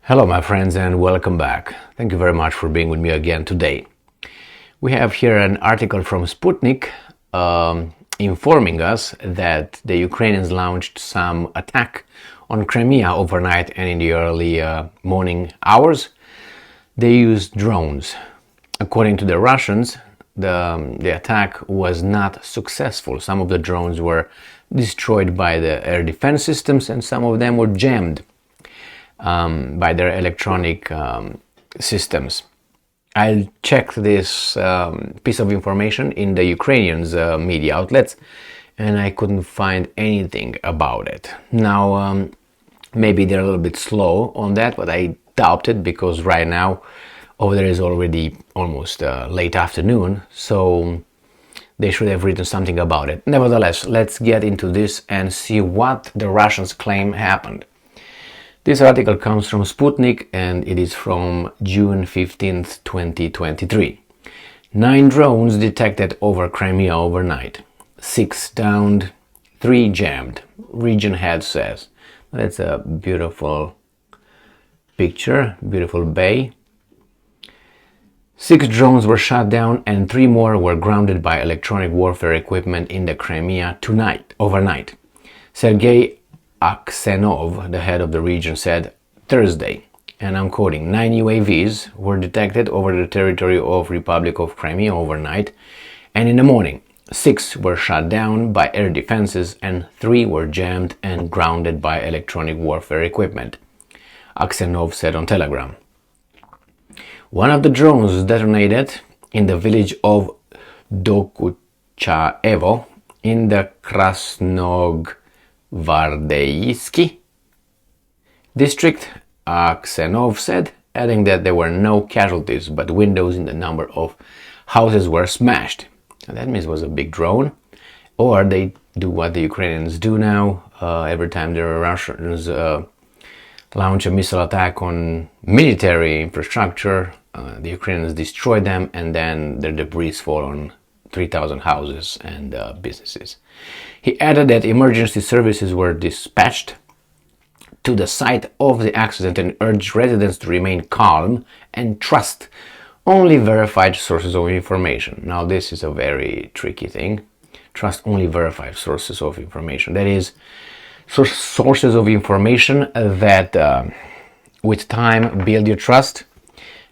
Hello, my friends, and welcome back. Thank you very much for being with me again today. We have here an article from Sputnik informing us that the Ukrainians launched some attack on Crimea overnight and in the early morning hours. They used drones. According to the Russians, the attack was not successful. Some of the drones were destroyed by the air defense systems and some of them were jammed by their electronic systems. I'll check this piece of information in the Ukrainians' media outlets, and I couldn't find anything about it. Now, maybe they're a little bit slow on that, but I doubt it because right now over there is already almost late afternoon, so they should have written something about it. Nevertheless, let's get into this and see what the Russians claim happened. This article comes from Sputnik and it is from June 15th, 2023. 9 drones detected over Crimea overnight. 6 downed, 3 jammed, region head says. That's a beautiful picture, beautiful bay. 6 drones were shot down and 3 more were grounded by electronic warfare equipment in the Crimea overnight. Sergei Aksenov, the head of the region, said Thursday, and I'm quoting, 9 UAVs were detected over the territory of Republic of Crimea overnight, and in the morning, 6 were shot down by air defenses and 3 were jammed and grounded by electronic warfare equipment, Aksenov said on Telegram. One of the drones detonated in the village of Dokuchaevo in the Krasnogvardeysky district, Aksenov said, adding that there were no casualties, but windows in the number of houses were smashed. And that means it was a big drone, or they do what the Ukrainians do now. Every time the Russians launch a missile attack on military infrastructure, the Ukrainians destroy them, and then their debris fall on 3,000 houses and businesses. He added that emergency services were dispatched to the site of the accident and urged residents to remain calm and trust only verified sources of information. Now, this is a very tricky thing. Trust only verified sources of information. That is, sources of information that with time build your trust.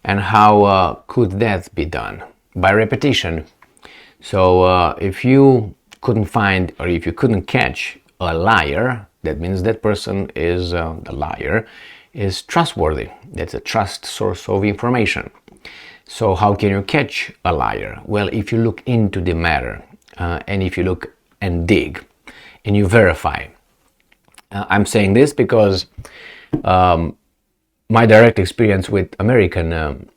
And how could that be done? By repetition. So if you couldn't find, or if you couldn't catch a liar, that means that person is, the liar, is trustworthy. That's a trust source of information. So how can you catch a liar? Well, if you look into the matter, and if you look and dig, and you verify. I'm saying this because my direct experience with American, and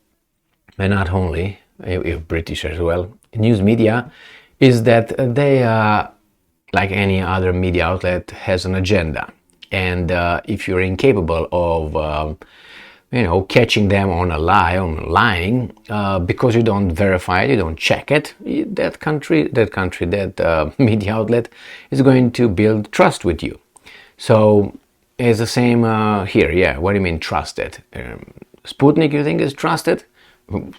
not only, if British as well, news media, is that they, like any other media outlet, has an agenda. And if you're incapable of, catching them on a lie, on lying, because you don't verify it, you don't check it, that media outlet is going to build trust with you. So it's the same here. Yeah, what do you mean trusted? Sputnik, you think is trusted?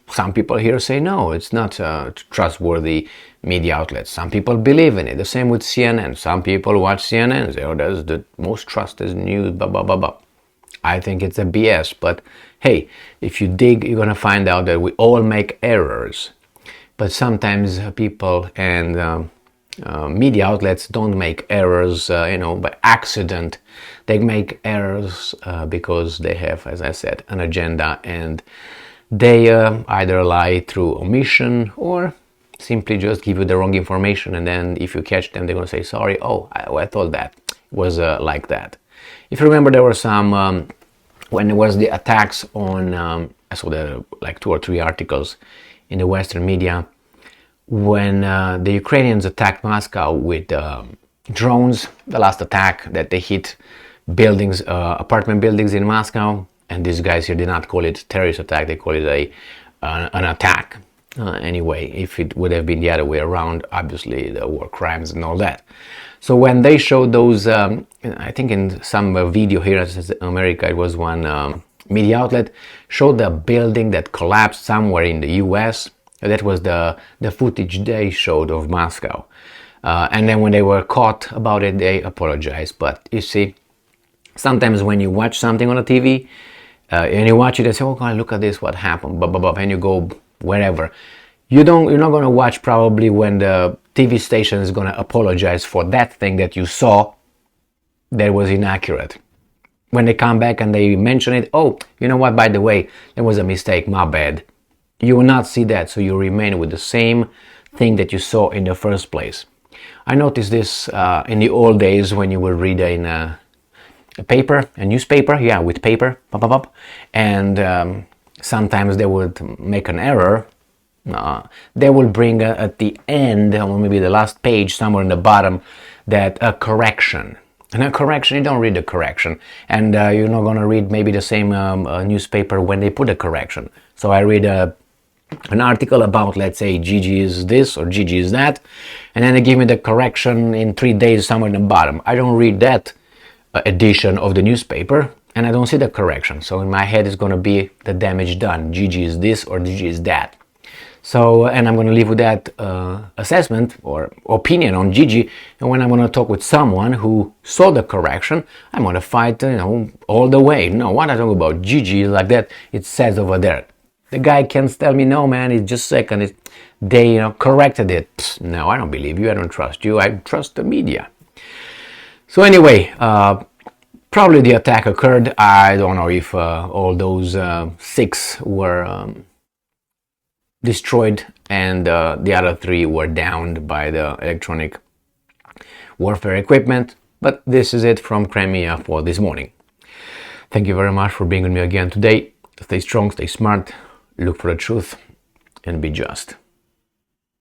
Some people here say no, it's not a trustworthy media outlet. Some people believe in it. The same with CNN. Some people watch CNN and say, oh, that's the most trusted news, blah, blah, blah, blah. I think it's a BS, but hey, if you dig, you're going to find out that we all make errors. But sometimes people and media outlets don't make errors, by accident. They make errors because they have, as I said, an agenda, and they either lie through omission or simply just give you the wrong information, and then if you catch them, they're going to say, sorry, I thought that was like that. If you remember, there were some, when there was the attacks on, I saw there like 2 or 3 articles in the Western media, when the Ukrainians attacked Moscow with drones, the last attack that they hit buildings, apartment buildings in Moscow, and these guys here did not call it terrorist attack, they call it an attack. Anyway, if it would have been the other way around, obviously there were crimes and all that. So when they showed those, I think in some video here in America, it was one media outlet showed a building that collapsed somewhere in the US. That was the footage they showed of Moscow. And then when they were caught about it, they apologized. But you see, sometimes when you watch something on a TV and you watch it and say, "Oh God, look at this, what happened?" Blah, blah, blah, and you go wherever. You're not going to watch probably when the TV station is going to apologize for that thing that you saw that was inaccurate. When they come back and they mention it, "Oh, you know what, by the way, there was a mistake, my bad." You will not see that, so you remain with the same thing that you saw in the first place. I noticed this in the old days when you would read in a paper, a newspaper, yeah, with paper, pop, pop, pop, and sometimes they would make an error. They will bring at the end, or maybe the last page, somewhere in the bottom, that a correction. And a correction, you don't read the correction, and you're not going to read maybe the same newspaper when they put a correction. So I read an article about, let's say, Gigi is this or Gigi is that, and then they give me the correction in 3 days somewhere in the bottom. I don't read that edition of the newspaper, and I don't see the correction. So in my head it's going to be the damage done. Gigi is this or Gigi is that. So, and I'm going to live with that assessment or opinion on Gigi, and when I'm going to talk with someone who saw the correction, I'm going to fight, all the way. No, what I talk about Gigi like that, it says over there. The guy can't tell me, "No, man, it's just second. They corrected it." Psst, no, I don't believe you. I don't trust you. I trust the media. So anyway, probably the attack occurred. I don't know if all those 6 were destroyed and the other 3 were downed by the electronic warfare equipment. But this is it from Crimea for this morning. Thank you very much for being with me again today. Stay strong, stay smart, look for the truth, and be just.